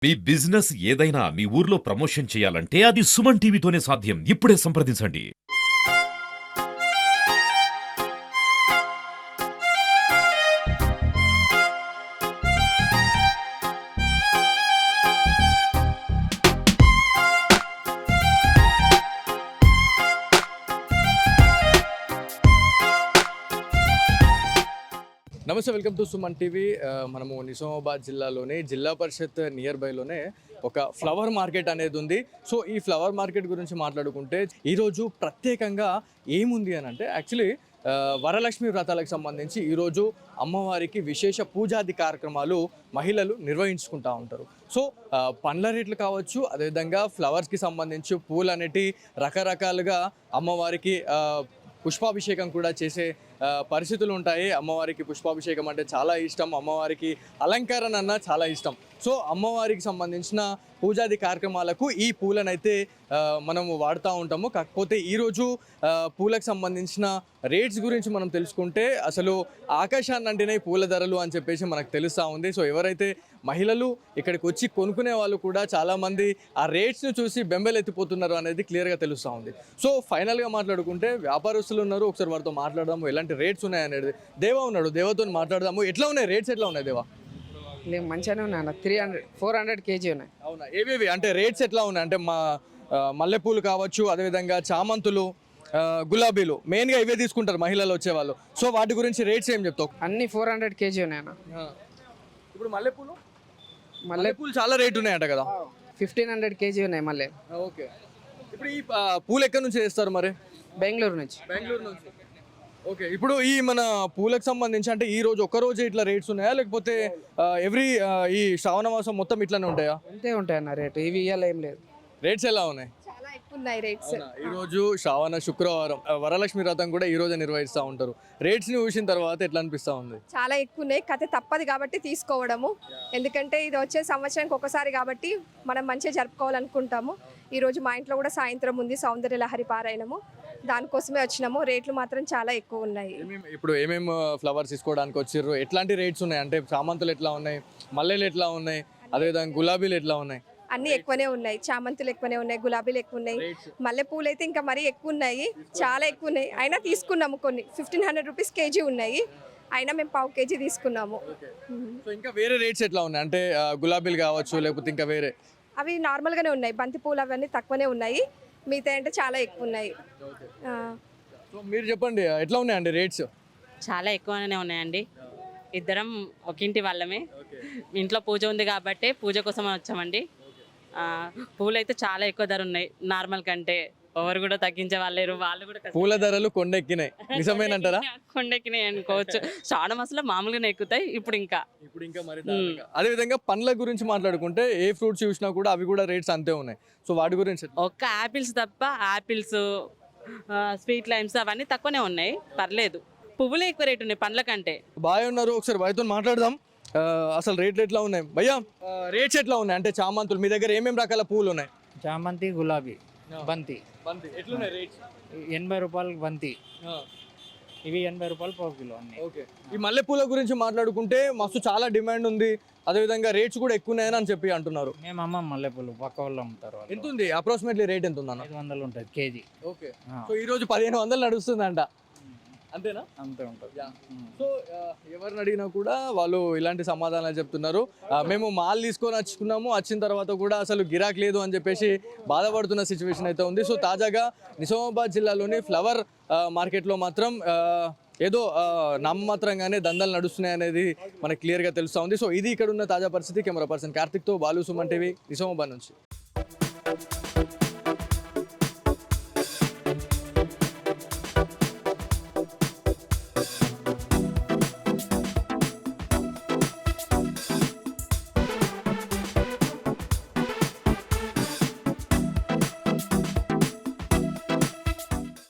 మీ business ఏదైనా మీ ఊర్లో promotion చేయాలంటే అది సుమన్ టీవీతోనే సాధ్యం. ఇప్పుడే సంప్రదించండి. నమస్తే, వెల్కమ్ టు సుమన్ టీవీ. మనము నిజామాబాద్ జిల్లాలోనే జిల్లా పరిషత్ నియర్ బైలోనే ఒక ఫ్లవర్ మార్కెట్ అనేది ఉంది. సో ఈ ఫ్లవర్ మార్కెట్ గురించి మాట్లాడుకుంటే ఈరోజు ప్రత్యేకంగా ఏముంది అని అంటే యాక్చువల్లీ వరలక్ష్మి వ్రతాలకు సంబంధించి ఈరోజు అమ్మవారికి విశేష పూజాది కార్యక్రమాలు మహిళలు నిర్వహించుకుంటూ ఉంటారు. సో పండ్ల రేట్లు కావచ్చు, అదేవిధంగా ఫ్లవర్స్కి సంబంధించి పూలు అనేటి రకరకాలుగా అమ్మవారికి పుష్పాభిషేకం కూడా చేసే పరిస్థితులు ఉంటాయి. అమ్మవారికి పుష్పాభిషేకం అంటే చాలా ఇష్టం, అమ్మవారికి అలంకరణ అన్న చాలా ఇష్టం. సో అమ్మవారికి సంబంధించిన పూజాది కార్యక్రమాలకు ఈ పూలనైతే మనము వాడుతూ ఉంటాము. కాకపోతే ఈరోజు పూలకు సంబంధించిన రేట్స్ గురించి మనం తెలుసుకుంటే అసలు ఆకాశాన్ని అంటేనే పూల ధరలు అని చెప్పేసి మనకు తెలుస్తూ ఉంది. సో ఎవరైతే మహిళలు ఇక్కడికి వచ్చి కొనుక్కునే వాళ్ళు కూడా చాలామంది ఆ రేట్స్ను చూసి బెంబెలెత్తిపోతున్నారు అనేది క్లియర్గా తెలుస్తూ ఉంది. సో ఫైనల్గా మాట్లాడుకుంటే వ్యాపారస్తులు ఉన్నారు, ఒకసారి వారితో మాట్లాడదాము, ఎలాంటి రేట్స్ ఉన్నాయి అనేది. దేవా ఉన్నాడు, దేవాతో మాట్లాడదాము. ఎట్లా ఉన్నాయి రేట్స్, ఎట్లా ఉన్నాయి దేవా? లేదు, మంచిగానే ఉన్నాయి అన్న. 400 కేజీ ఉన్నాయి. అవునా? ఏవేవి అంటే రేట్స్ ఎట్లా ఉన్నాయి అంటే మల్లెపూలు కావచ్చు, అదేవిధంగా చామంతులు, గులాబీలు మెయిన్గా ఇవే తీసుకుంటారు మహిళలు వచ్చేవాళ్ళు. సో వాటి గురించి రేట్స్ ఏం చెప్తావు? అన్ని 400 కేజీ ఉన్నాయి అన్న. ఇప్పుడు మల్లెపూలు చాలా రేట్ ఉన్నాయంట కదా? 1500 కేజీ ఉన్నాయి మళ్ళీ. ఓకే. ఇప్పుడు ఈ పూలు ఎక్కడి నుంచి చేస్తారు మరి? బెంగళూరు నుంచి. బెంగళూరు నుంచి. ఓకే. ఇప్పుడు ఈ మన పూలకు సంబంధించి అంటే ఈ రోజు ఒక్క రోజే ఇట్లా రేట్స్ ఉన్నాయా, లేకపోతే ఎవ్రీ ఈ శ్రావణ మాసం మొత్తం ఇట్లానే ఉంటాయా? అంతే ఉంటాయి అన్న రేటు. ఇవి ఇయ్యాలి ఏం లేదు. రేట్స్ ఎలా ఉన్నాయి? చాలా ఎక్కువ ఉన్నాయి రేట్స్. ఈ రోజు శ్రావణ శుక్రవారం వరలక్ష్మి వ్రతం కూడా ఈ రోజే నిర్వహిస్తూ ఉంటారు. రేట్స్ ని చూసిన తర్వాత ఎట్లా అనిపిస్తా ఉంది? చాలా ఎక్కువ ఉన్నాయి. కథ తప్పదు కాబట్టి తీసుకోవడము. ఎందుకంటే ఇది వచ్చే సంవత్సరానికి ఒకసారి కాబట్టి మనం మంచిగా జరుపుకోవాలనుకుంటాము. ఈరోజు మా ఇంట్లో కూడా సాయంత్రం ఉంది సౌందర్య లహరి పారాయణము, దానికోసమే వచ్చినాము. రేట్లు మాత్రం చాలా ఎక్కువ ఉన్నాయి. ఇప్పుడు ఏమేమి ఫ్లవర్స్ తీసుకోవడానికి వచ్చిర్రు, ఎట్లాంటి రేట్స్ ఉన్నాయి అంటే చామంతులు ఎట్లా ఉన్నాయి, మల్లెలు ఎట్లా ఉన్నాయి, అదేవిధంగా గులాబీలు ఎట్లా ఉన్నాయి? అన్ని ఎక్కువనే ఉన్నాయి. చామంతులు ఎక్కువనే ఉన్నాయి, గులాబీలు ఎక్కువ ఉన్నాయి, మల్లెపూలు అయితే ఇంకా మరీ ఎక్కువ ఉన్నాయి, చాలా ఎక్కువ ఉన్నాయి. అయినా తీసుకున్నాము కొన్ని. 1500 రూపీస్ కేజీ ఉన్నాయి, అయినా మేము 1/2 కేజీ తీసుకున్నాము. ఇంకా వేరే రేట్స్ ఎట్లా ఉన్నాయి అంటే గులాబీలు కావచ్చు, లేకపోతే ఇంకా వేరే? అవి నార్మల్గానే ఉన్నాయి. బంతి పూలు అవన్నీ తక్కువనే ఉన్నాయి, మిగతా అంటే చాలా ఎక్కువ ఉన్నాయి. సో మీరు చెప్పండి ఎట్లా ఉన్నాయండి రేట్స్? చాలా ఎక్కువనే ఉన్నాయండి. ఇద్దరం ఒక ఇంటి వాళ్ళమే, ఇంట్లో పూజ ఉంది కాబట్టి పూజ కోసం వచ్చామండి. పూలు అయితే చాలా ఎక్కువ ధర ఉన్నాయి నార్మల్ కంటే. ఎవరు కూడా తగ్గించే వాళ్ళేరు, వాళ్ళు కూడా పూల ధరలు కొండెక్కినాయి. నిజమేనంటారా? కొండెక్కినాయి అనుకోవచ్చు. శ్రావణ మాసంలో మామూలుగానే ఎక్కుతాయి, ఇప్పుడు ఇంకా మరి అదే విధంగా పండ్ల గురించి మాట్లాడుకుంటే ఏ ఫ్రూట్స్ చూసినా కూడా అవి కూడా రేట్స్ అంతే ఉన్నాయి. సో వాటి గురించి ఒక్క యాపిల్స్ తప్ప, యాపిల్స్, స్వీట్ లైమ్స్ అవన్నీ తక్కువనే ఉన్నాయి, పర్లేదు. పువ్వులే ఎక్కువ రేటు ఉన్నాయి పండ్ల కంటే. బాగా ఉన్నారు, ఒకసారి బాయ్తో మాట్లాడదాం. అసలు రేట్లు ఎట్లా ఉన్నాయి భయ్యా? రేట్స్ ఎట్లా ఉన్నాయి అంటే చామంతులు మీ దగ్గర ఏమేమి రకాల పూలు ఉన్నాయి? చామంతి, గులాబీ, బంతి. ఎట్లున్నాయి రేట్స్? 80 రూపాయలు బంతి, ఇవి 80 రూపాయలు 1/2 కిలో అన్ని. ఓకే. ఈ మల్లెపూల గురించి మాట్లాడుకుంటే మస్తు చాలా డిమాండ్ ఉంది, అదేవిధంగా రేట్స్ కూడా ఎక్కువ ఉన్నాయని అని చెప్పి అంటున్నారు. మేము అమ్మం మల్లెపూలు, పక్క వాళ్ళు అమ్ముతారు. ఎంత ఉంది అప్రాక్సిమేట్లీ రేట్ ఎంత ఉందన్న? 500 ఉంటుంది కేజీ. ఓకే. సో ఈ రోజు 1500 నడుస్తుందంట, అంతేనా? అంతే ఉంటుంది. సో ఎవరిని అడిగినా కూడా వాళ్ళు ఇలాంటి సమాధానాలు చెప్తున్నారు. మేము మాల్ తీసుకొని వచ్చిన తర్వాత కూడా అసలు గిరాక్ లేదు అని చెప్పేసి బాధపడుతున్న సిచ్యువేషన్ అయితే ఉంది. సో తాజాగా నిజామాబాద్ జిల్లాలోని ఫ్లవర్ మార్కెట్లో మాత్రం ఏదో నామమాత్రంగానే దందాలు నడుస్తున్నాయి అనేది మనకు క్లియర్గా తెలుస్తూ ఉంది. సో ఇది ఇక్కడ ఉన్న తాజా పరిస్థితి. కెమెరా పర్సన్ కార్తిక్తో బాలు, సుమన్ టీవీ, నిజామాబాద్ నుంచి.